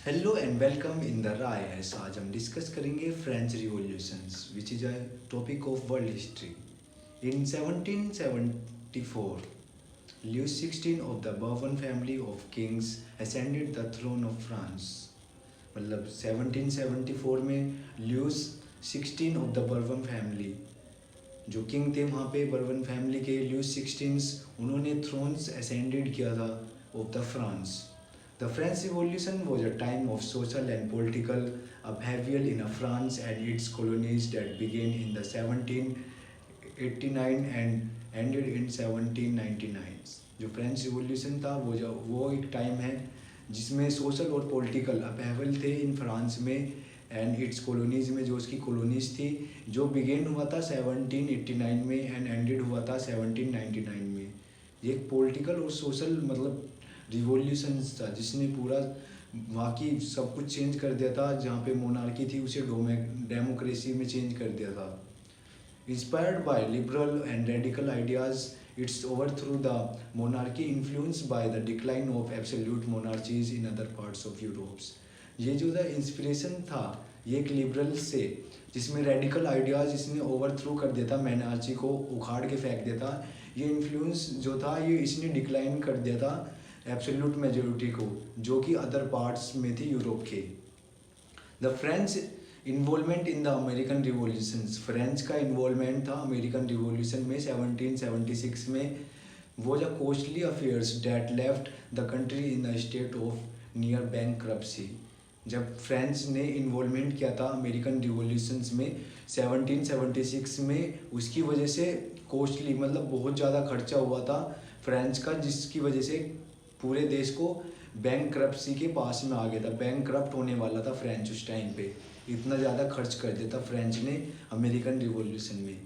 Hello and welcome in the rice. आज हम discuss करेंगे French revolutions which is a topic of world history. In 1774 Louis XVI of the Bourbon family of kings ascended the throne of France। मतलब 1774 में Luce 16 of the bourbon family जो king थे वहाँ पे bourbon family के Luce 16 उन्होंने thrones ascended किया था of the France. The French Revolution was a time of social and political upheaval in France and its colonies that began in the 1789 and ended in 1799। जो French revolution था वो एक time है जिसमें social और political upheaval थे in France में and it's colonies में, जो उसकी कॉलोनीज़ थी, जो बिगेन हुआ था 1789 में एंड एंडेड हुआ था 1799 में। ये एक पॉलिटिकल और सोशल मतलब रिवॉल्यूशन था जिसने पूरा वहाँ की सब कुछ चेंज कर दिया था। जहाँ पे मोनार्की थी उसे डेमोक्रेसी में चेंज कर दिया था। Inspired by liberal and radical ideas its overthrew the monarchy influenced by the decline of absolute monarchies in other parts of Europes. ये जो था इंस्पिरेशन था ये एक लिबरल से, जिसमें रेडिकल आइडियाज़ इसने ओवरथ्रू कर दिया था, मोनार्ची को उखाड़ के फेंक दिया था। ये इन्फ्लुएंस जो था ये इसने डिक्लाइन कर दिया था एब्सोल्यूट मेजोरिटी को, जो कि अदर पार्ट्स में थी यूरोप के। The French involvement in the American revolutions, French का इन्वॉल्वमेंट था अमेरिकन रिवॉल्यूशन में 1776 में। वो ज costly affairs that left the country in the state of near bankruptcy. जब फ्रेंच ने इन्वॉल्वमेंट किया था अमेरिकन रिवॉल्यूशंस में 1776 में, उसकी वजह से कॉस्टली मतलब बहुत ज़्यादा खर्चा हुआ था फ्रेंच का, जिसकी वजह से पूरे देश को बैंकरप्सी के पास में आ गया था। बैंकरप्ट होने वाला था फ्रेंच उस टाइम पे, इतना ज़्यादा खर्च कर दिया था फ्रेंच ने अमेरिकन रिवॉल्यूशन में।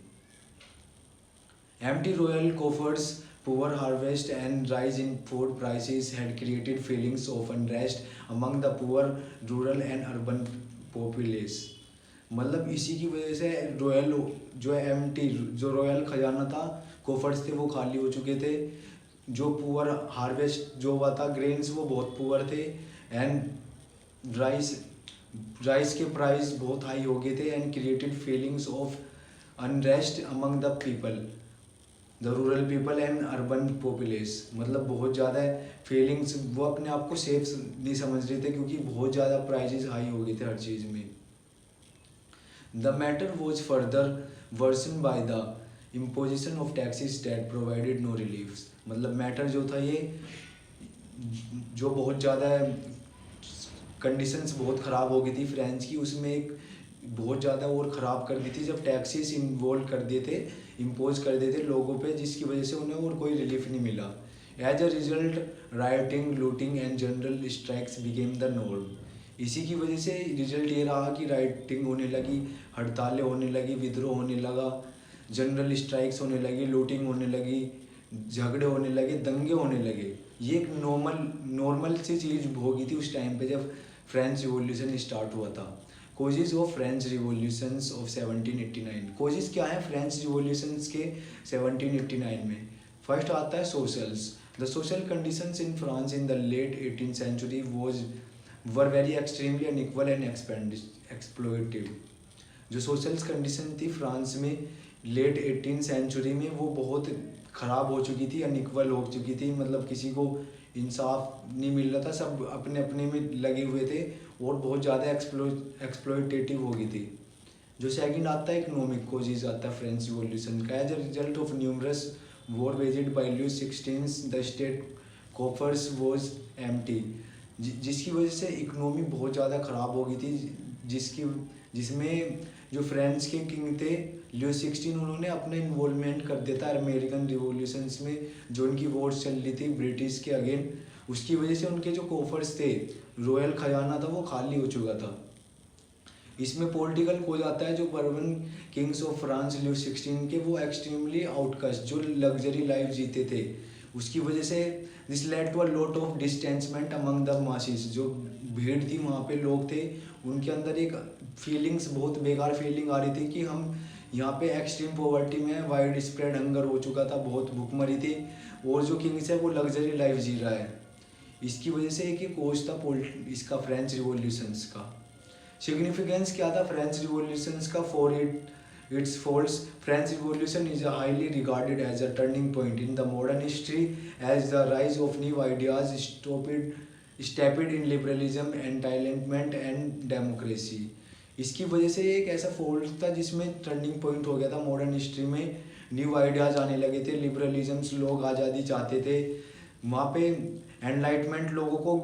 Empty royal coffers, poor harvest and rise in food prices had created feelings of unrest among the poor rural and urban populace. मतलब इसी की वजह से रॉयल जो एम्प्टी जो रॉयल खजाना था, कोफर्स थे वो खाली हो चुके थे। जो पुअर हार्वेस्ट जो हुआ था ग्रेन्स वो बहुत पुअर थे एंड राइस के प्राइस बहुत हाई हो गए थे and created feelings of unrest among the people, the rural people and urban populace. मतलब बहुत ज़्यादा फीलिंग्स, वो अपने आप को सेफ नहीं समझ रहे थे क्योंकि बहुत ज़्यादा प्राइजेस हाई हो गए थे हर चीज़ में। The matter was further worsen by the imposition of taxes that provided no relief. मतलब मैटर जो था ये जो बहुत ज़्यादा कंडीशंस बहुत ख़राब हो गई थी फ्रेंच की, उसमें एक बहुत ज़्यादा और ख़राब कर दी थी जब टैक्सेस इन्वॉल्व कर दिए थे, इम्पोज कर दिए थे लोगों पे, जिसकी वजह से उन्हें और कोई रिलीफ नहीं मिला। As a result rioting, looting and general strikes became the norm. इसी की वजह से रिजल्ट ये रहा कि राइटिंग होने लगी, हड़तालें होने लगी, विद्रोह होने लगा, जनरल स्ट्राइक्स होने लगी, लूटिंग होने लगी, झगड़े होने लगे, दंगे होने लगे। ये एक नॉर्मल सी चीज़ होगी थी उस टाइम पे जब फ्रेंच रिवॉल्यूशन स्टार्ट हुआ था। Causes of French revolutions of 1789। Causes क्या है फ्रेंच रिवॉल्यूशंस के 1789 में? फर्स्ट आता है socials. The social conditions in France in the late 18th century were very extremely unequal and exploitative. जो सोशल्स कंडीशन थी फ्रांस में लेट 18th सेंचुरी में वो बहुत ख़राब हो चुकी थी, अनइक्वल हो चुकी थी। मतलब किसी को इंसाफ नहीं मिल रहा था, सब अपने अपने में लगे हुए थे और बहुत ज़्यादा एक्सप्लॉइटेटिव हो गई थी। जो सेकंड आता है इकोनॉमिक कोजेज आता है फ्रेंच रिवॉल्यूशन का। As a result of numerous war waged by Louis 16 the state coffers was empty. जिसकी वजह से इकोनॉमी बहुत ज़्यादा ख़राब हो गई थी, जिसमें जो फ्रेंच के किंग थे लुई 16 उन्होंने अपना इन्वॉल्वमेंट कर दिया था अमेरिकन रिवॉल्यूशंस में, जो उनकी वॉर्स चल रही थी ब्रिटिश के अगेन। उसकी वजह से उनके जो कोफर्स थे, रॉयल खजाना था, वो खाली हो चुका था। इसमें पॉलिटिकल कोज आता है जो Bourbon kings of France Louis 16 के, वो एक्सट्रीमली आउटकास्ट जो लग्जरी लाइफ जीते थे, उसकी वजह से this led to a lot of discontentment among the masses. जो भीड़ थी वहाँ पे लोग थे, उनके अंदर एक फीलिंग्स बहुत बेकार फीलिंग आ रही थी कि हम यहाँ पे एक्सट्रीम पॉवर्टी में, वाइड स्प्रेड हंगर हो चुका था, बहुत भूखमरी थी और जो किंग्स है वो लग्जरी लाइफ जी रहा है। इसकी वजह से एक ये कोज था इसका फ्रेंच रिवॉल्यूशंस का। सिग्निफिकेंस क्या था फ्रेंच रिवॉल्यूशंस का? For its falls, French revolution is highly regarded as a turning point in the modern history as the rise of new ideas steeped in liberalism, entitlement and democracy. इसकी वजह से एक ऐसा fault था जिसमें turning point हो गया था मॉडर्न हिस्ट्री में, न्यू आइडियाज़ आने लगे थे, लिबरलिज्म्स, लोग आज़ादी चाहते थे, वहाँ पे एनलाइटमेंट, लोगों को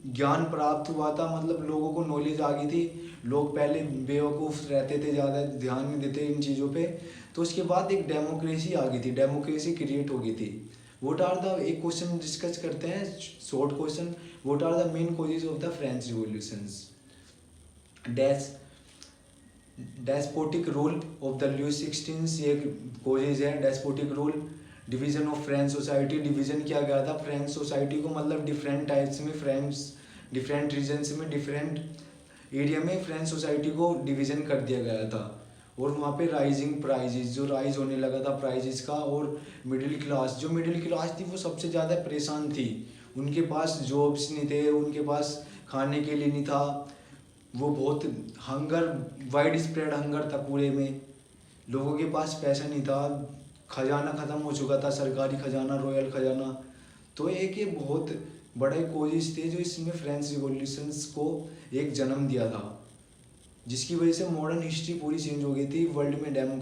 ज्ञान प्राप्त हुआ था, मतलब लोगों को नॉलेज आ गई थी। लोग पहले बेवकूफ़ रहते थे, ज़्यादा ध्यान नहीं देते इन चीज़ों पे। तो उसके बाद एक डेमोक्रेसी आ गई थी, डेमोक्रेसी क्रिएट हो गई थी। वोट आर द, एक क्वेश्चन डिस्कस करते हैं, short question, what are the main causes of the French revolutions? Despotic rule of the Louis 16 ये कोजेज है। Despotic rule, division of French society, डिवीजन किया गया था फ्रेंच सोसाइटी को, मतलब डिफरेंट टाइप्स में, फ्रेंच डिफरेंट रीजन्स में, डिफरेंट एरिया में फ्रेंच सोसाइटी को डिवीजन कर दिया गया था। और वहाँ पे राइजिंग प्राइजेज, जो राइज होने लगा था प्राइजेस का, और मिडिल क्लास, जो मिडिल क्लास थी वो सबसे ज़्यादा परेशान थी, उनके पास जॉब्स नहीं थे, उनके पास खाने के लिए नहीं था, वो बहुत हंगर, वाइड स्प्रेड हंगर था पूरे में, लोगों के पास पैसा नहीं था, खजाना ख़त्म हो चुका था, सरकारी खजाना, रॉयल खजाना। तो एक ये बहुत बड़े कोजेस थे जो इसमें फ्रेंच रिवॉल्यूशंस को एक जन्म दिया था, जिसकी वजह से मॉडर्न हिस्ट्री पूरी चेंज हो गई थी। वर्ल्ड में डेमोक्रेसी